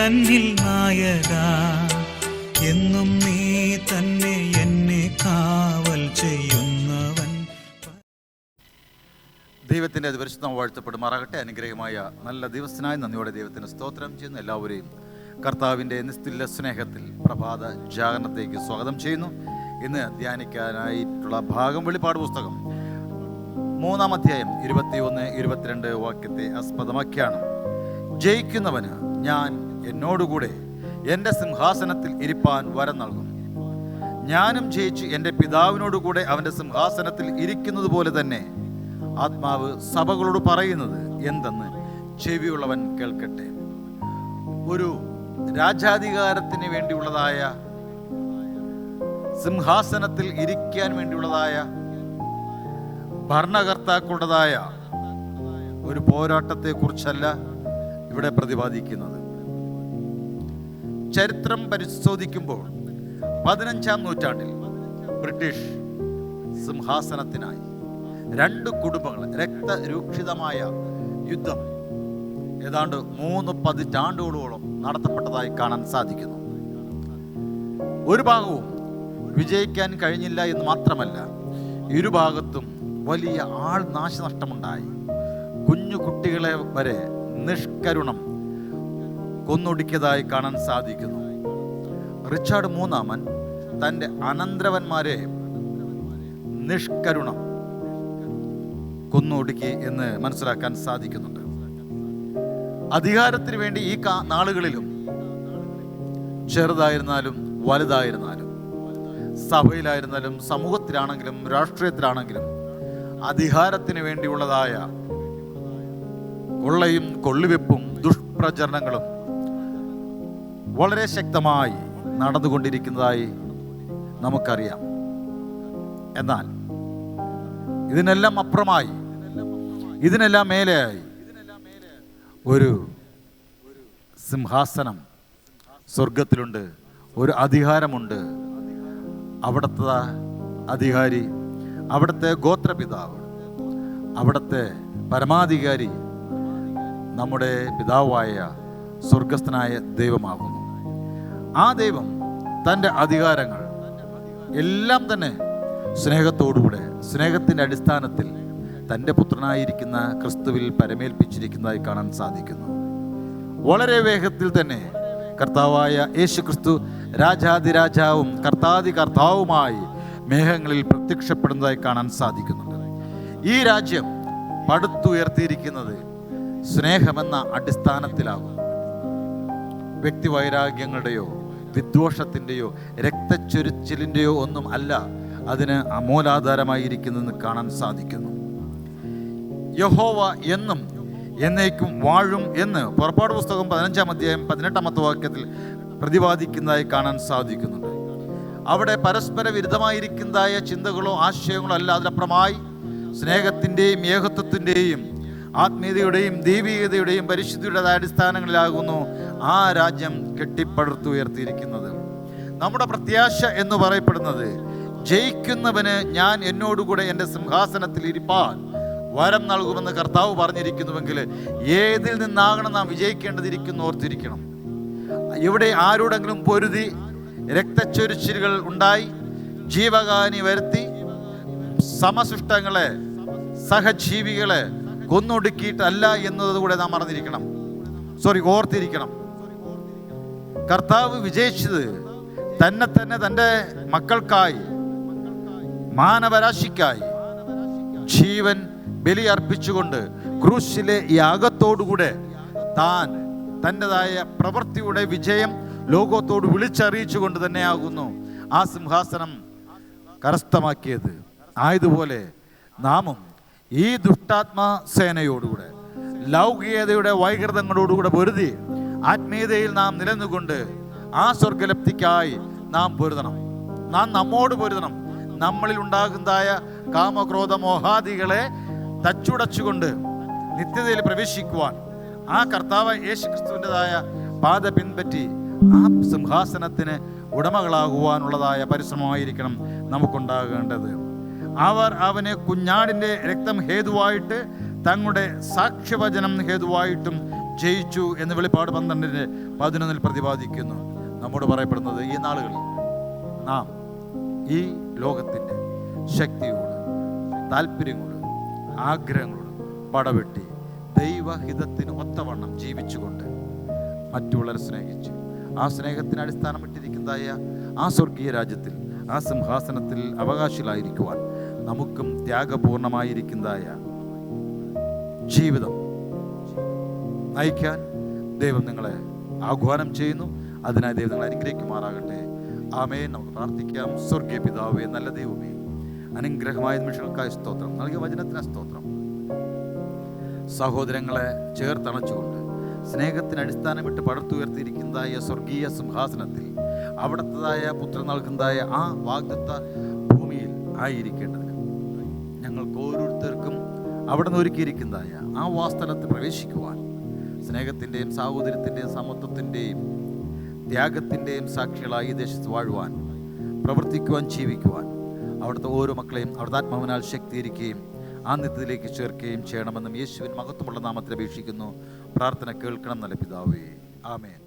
തന്നിൽ നായക, എന്നും നീ തന്നെ എന്നെ കാവൽ ചെയ്യുന്നവൻ. ദൈവത്തിൻ്റെ പരിശുദ്ധം വാഴ്ത്തപ്പെടുമാറാകട്ടെ. അനുഗ്രഹമായ നല്ല ദിവസത്തിനായി നന്ദിയോടെ ദൈവത്തിന് സ്തോത്രം ചെയ്യുന്നു. എല്ലാവരെയും കർത്താവിൻ്റെ നിസ്തുല്യ സ്നേഹത്തിൽ പ്രഭാത ജാഗരണത്തേക്ക് സ്വാഗതം ചെയ്യുന്നു. ഇന്ന് ധ്യാനിക്കാനായിട്ടുള്ള ഭാഗം വെളിപ്പാട് പുസ്തകം 3-ാം അധ്യായം 21-22 വാക്യത്തെ ആസ്പദമാക്കിയാണ്. ജയിക്കുന്നവന് ഞാൻ എന്നോടുകൂടെ എൻ്റെ സിംഹാസനത്തിൽ ഇരിപ്പാൻ വരം നൽകും. ഞാനും ജയിച്ച് എൻ്റെ പിതാവിനോടുകൂടെ അവൻ്റെ സിംഹാസനത്തിൽ ഇരിക്കുന്നത് പോലെ തന്നെ ആത്മാവ് സഭകളോട് പറയുന്നത് എന്തെന്ന് ചെവിയുള്ളവൻ കേൾക്കട്ടെ. ഒരു രാജാധികാരത്തിന് വേണ്ടിയുള്ളതായ, സിംഹാസനത്തിൽ ഇരിക്കാൻ വേണ്ടിയുള്ളതായ, ഭരണകർത്താക്കളുടേതായ ഒരു പോരാട്ടത്തെക്കുറിച്ചല്ല ഇവിടെ പ്രതിപാദിക്കുന്നത്. ചരിത്രം പരിശോധിക്കുമ്പോൾ 15-ാം നൂറ്റാണ്ടിൽ ബ്രിട്ടീഷ് സിംഹാസനത്തിനായി 2 കുടുംബങ്ങൾ രക്തരൂക്ഷിതമായ യുദ്ധം ഏതാണ്ട് 3 പതിറ്റാണ്ടുകളോളം നടത്തപ്പെട്ടതായി കാണാൻ സാധിക്കുന്നു. ഒരു ഭാഗവും വിജയിക്കാൻ കഴിഞ്ഞില്ല എന്ന് മാത്രമല്ല, ഇരുഭാഗത്തും വലിയ നാശനഷ്ടമുണ്ടായി. കുഞ്ഞു കുട്ടികളെ വരെ നിഷ്കരുണം കൊന്നൊടുക്കിയതായി കാണാൻ സാധിക്കുന്നു. റിച്ചാർഡ് മൂന്നാമൻ തൻ്റെ അനന്തരവന്മാരെ നിഷ്കരുണം കൊന്നൊടുക്കി എന്ന് മനസ്സിലാക്കാൻ സാധിക്കുന്നുണ്ട്. അധികാരത്തിന് വേണ്ടി ഈ നാളുകളിലും ചെറുതായിരുന്നാലും വലുതായിരുന്നാലും, സഭയിലായിരുന്നാലും സമൂഹത്തിലാണെങ്കിലും രാഷ്ട്രീയത്തിലാണെങ്കിലും അധികാരത്തിന് വേണ്ടിയുള്ളതായ കൊള്ളയും കൊള്ളിവെപ്പും ദുഷ്പ്രചരണങ്ങളും വളരെ ശക്തമായി നടന്നുകൊണ്ടിരിക്കുന്നതായി നമുക്കറിയാം. എന്നാൽ ഇതിനെല്ലാം അപ്പുറമായി, ഇതിനെല്ലാം മേലെയായി ഒരു സിംഹാസനം സ്വർഗത്തിലുണ്ട്, ഒരു അധികാരമുണ്ട്. അവിടുത്തെ അധികാരി, അവിടുത്തെ ഗോത്രപിതാവ്, അവിടുത്തെ പരമാധികാരി നമ്മുടെ പിതാവായ സ്വർഗസ്ഥനായ ദൈവമാകുന്നു. ആ ദൈവം തൻ്റെ അധികാരങ്ങൾ എല്ലാം തന്നെ സ്നേഹത്തോടുകൂടെ, സ്നേഹത്തിൻ്റെ അടിസ്ഥാനത്തിൽ തൻ്റെ പുത്രനായിരിക്കുന്ന ക്രിസ്തുവിൽ പരമേൽപ്പിച്ചിരിക്കുന്നതായി കാണാൻ സാധിക്കുന്നു. വളരെ വേഗത്തിൽ തന്നെ കർത്താവായ യേശു ക്രിസ്തു രാജാതിരാജാവും കർത്താവുമായി മേഘങ്ങളിൽ പ്രത്യക്ഷപ്പെടുന്നതായി കാണാൻ സാധിക്കുന്നുണ്ട്. ഈ രാജ്യം പടുത്തുയർത്തിയിരിക്കുന്നത് സ്നേഹമെന്ന അടിസ്ഥാനത്തിലാകും. വ്യക്തിവൈരാഗ്യങ്ങളുടെയോ വിദ്വേഷത്തിൻ്റെയോ രക്തച്ചൊരിച്ചിലിൻ്റെയോ ഒന്നും അല്ല അതിന് അമൂലാധാരമായിരിക്കുന്നതെന്ന് കാണാൻ സാധിക്കുന്നു. യഹോവ എന്നും എന്നേക്കും വാഴും എന്ന് പുറപ്പാട് പുസ്തകം 15-ാം അധ്യായം 18-ാമത്തെ വാക്യത്തിൽ പ്രതിപാദിക്കുന്നതായി കാണാൻ സാധിക്കുന്നുണ്ട്. അവിടെ പരസ്പര വിരുദ്ധമായിരിക്കുന്നതായ ചിന്തകളോ ആശയങ്ങളോ അല്ല, അതിനപ്പുറമായി സ്നേഹത്തിൻ്റെയും ഏകത്വത്തിൻ്റെയും ആത്മീയതയുടെയും ദൈവീകതയുടെയും പരിശുദ്ധിയുടേതായ അടിസ്ഥാനങ്ങളിലാകുന്നു ആ രാജ്യം കെട്ടിപ്പടുത്തുയർത്തിയിരിക്കുന്നത്. നമ്മുടെ പ്രത്യാശ എന്ന് പറയപ്പെടുന്നത് ജയിക്കുന്നവന് ഞാൻ എന്നോടുകൂടെ എൻ്റെ സിംഹാസനത്തിൽ ഇരിപ്പാൻ വരം നൽകുമെന്ന് കർത്താവ് പറഞ്ഞിരിക്കുന്നുവെങ്കിൽ ഏതിൽ നിന്നാകണം നാം വിജയിക്കേണ്ടതിരിക്കുന്നു ഓർത്തിരിക്കണം. ഇവിടെ ആരോടെങ്കിലും പൊരുതി രക്തച്ചൊരിച്ചിലുകൾ ഉണ്ടായി ജീവഹാനി വരുത്തി സമസൃഷ്ടങ്ങളെ, സഹജീവികളെ കൊന്നൊടുക്കിയിട്ടല്ല എന്നതുകൂടെ നാം ഓർത്തിരിക്കണം. കർത്താവ് വിജയിച്ചത് തന്നെ തൻ്റെ മക്കൾക്കായി, മാനവരാശിക്കായി ജീവൻ ബലിയർപ്പിച്ചുകൊണ്ട് ക്രൂശിലെ യാഗത്തോടുകൂടെ താൻ തൻ്റെതായ പ്രവൃത്തിയുടെ വിജയം ലോകത്തോട് വിളിച്ചറിയിച്ചുകൊണ്ട് തന്നെയാകുന്നു ആ സിംഹാസനം കരസ്ഥമാക്കിയത്. ആയതുപോലെ നാമും ഈ ദുഷ്ടാത്മ സേനയോടുകൂടെ, ലൗകികതയുടെ വൈകൃതങ്ങളോടുകൂടെ പൊരുതി ആത്മീയതയിൽ നാം നിലനിന്നുകൊണ്ട് ആ സ്വർഗലബ്ധിക്കായി നാം പൊരുതണം. നാം നമ്മോട് പൊരുതണം. നമ്മളിൽ ഉണ്ടാകുന്നതായ കാമക്രോധ മോഹാദികളെ തച്ചുടച്ചുകൊണ്ട് നിത്യതയിൽ പ്രവേശിക്കുവാൻ ആ കർത്താവ് യേശു ക്രിസ്തുവിൻ്റെതായ പാത പിൻപറ്റി ആ സിംഹാസനത്തിന് ഉടമകളാകുവാനുള്ളതായ പരിശ്രമമായിരിക്കണം നമുക്കുണ്ടാകേണ്ടത്. അവർ അവന് കുഞ്ഞാടിൻ്റെ രക്തം ഹേതുവായിട്ട് തങ്ങളുടെ സാക്ഷ്യവചനം ഹേതുവായിട്ടും ജയിച്ചു എന്ന് വെളിപ്പാട് 12:11 പ്രതിപാദിക്കുന്നു. നമ്മോട് പറയപ്പെടുന്നത് ഈ നാളുകളിൽ നാം ഈ ലോകത്തിൻ്റെ ശക്തിയോട്, താല്പര്യങ്ങളോട്, ആഗ്രഹങ്ങളോട് പടവെട്ടി ദൈവഹിതത്തിന് ഒത്തവണ്ണം ജീവിച്ചുകൊണ്ട് മറ്റുള്ളവരെ സ്നേഹിച്ച് ആ സ്നേഹത്തിന് അടിസ്ഥാനമിട്ടിരിക്കുന്നതായ ആ സ്വർഗീയ രാജ്യത്തിൽ, ആ സിംഹാസനത്തിൽ അവകാശികളായിരിക്കുവാൻ നമുക്കും ത്യാഗപൂർണമായിരിക്കുന്നതായ ജീവിതം നയിക്കാൻ ദൈവം നിങ്ങളെ ആഹ്വാനം ചെയ്യുന്നു. അതിനായി ദൈവം നിങ്ങളെ അനുഗ്രഹിക്കുമാറാകട്ടെ. ആമേൻ. നമുക്ക് പ്രാർത്ഥിക്കാം. സ്വർഗീയ പിതാവേ, നല്ല ദൈവമേ, അനുഗ്രഹമായ നിമിഷങ്ങൾക്കായി സ്തോത്രം. നൽകിയ വചനത്തിന് സ്തോത്രം. സഹോദരങ്ങളെ ചേർത്തണച്ചുകൊണ്ട് സ്നേഹത്തിന് അടിസ്ഥാനമിട്ട് പടുത്തുയർത്തിയിരിക്കുന്നതായ സ്വർഗീയ സിംഹാസനത്തിൽ അവിടത്തേതായ പുത്രൻ നൽകുന്നതായ ആ വാഗ്ദത്ത ഭൂമിയിൽ ആയിരിക്കേണ്ടതിന് ഞങ്ങൾക്ക് ഓരോരുത്തർക്കും അവിടെ നിന്ന് ഒരുക്കിയിരിക്കുന്നതായ ആ വാസ്തലത്തിൽ പ്രവേശിക്കുവാൻ, സ്നേഹത്തിൻ്റെയും സാഹോദര്യത്തിൻ്റെയും സമത്വത്തിൻ്റെയും ത്യാഗത്തിൻ്റെയും സാക്ഷികളായി ഈ ദേശത്ത് വാഴുവാൻ, പ്രവർത്തിക്കുവാൻ, ജീവിക്കുവാൻ അവിടുത്തെ ഓരോ മക്കളെയും അവിടുത്തെ ആത്മാവിനാൽ ശക്തീകരിക്കുകയും ആ നിത്യത്തിലേക്ക് ചേർക്കുകയും ചെയ്യണമെന്നും യേശുവിൻ മഹത്വമുള്ള നാമത്തിൽ അപേക്ഷിക്കുന്നു. പ്രാർത്ഥന കേൾക്കണം നല്ല പിതാവേ. ആമേൻ.